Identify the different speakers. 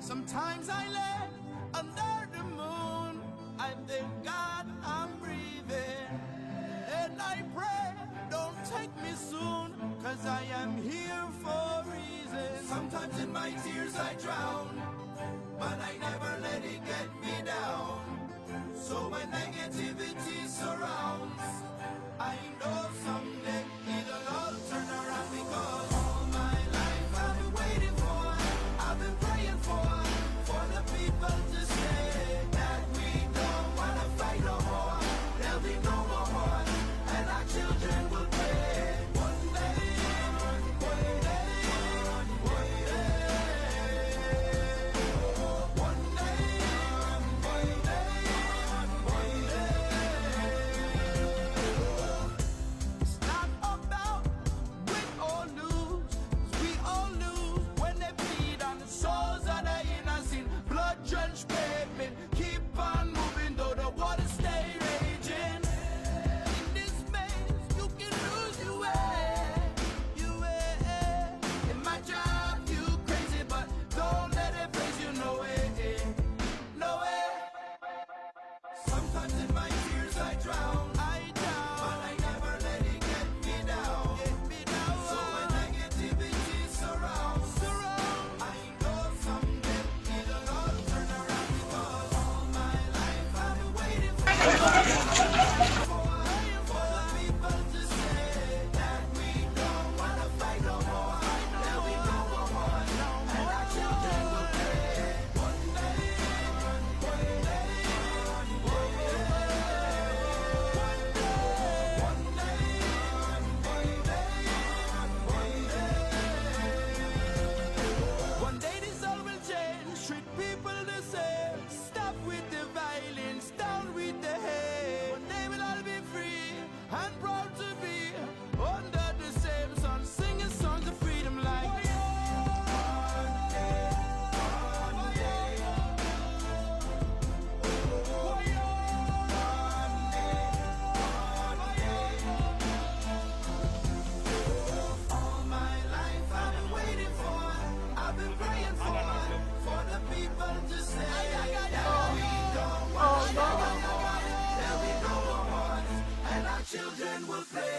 Speaker 1: Sometimes I lay under the moon. I thank God I'm breathing. And I pray, don't take me soon, 'cause I am here for a reason. Sometimes in my tears I drown, but I never let it get me down. So when negativity surrounds, I know someday it'll all turn around, because all my life I've been waiting for, I've been praying for the people to say that we don't wanna fight no more. There'll be no more wars, and our children will pray. One day, one day, one day, one day. It's not about win or lose, 'cause we all lose when they bleed on the souls of the innocent. Blood-drenched pavement, keep on moving though the water stay raging. In this maze, you can lose your way, your way. It might drive you crazy, but don't let it phase you, no way, no way. Sometimes in my tears I drown, but I never let it get me down. So when negativity surrounds, I know someday it'll all turn around, because all my life I've been waiting for the people to say that we don't wanna fight no more. There'll be no more wars, and our children will pray. One day, one day, one day this all will change, treat people the same. Stop with the violence, down with the hate. One day we'll all be free and proud to be under the same sun, singing songs of freedom like one day, one day, all my life I've been waiting for, I've been praying for the people to say that we don't want to, there'll be no more wars, and our children will play.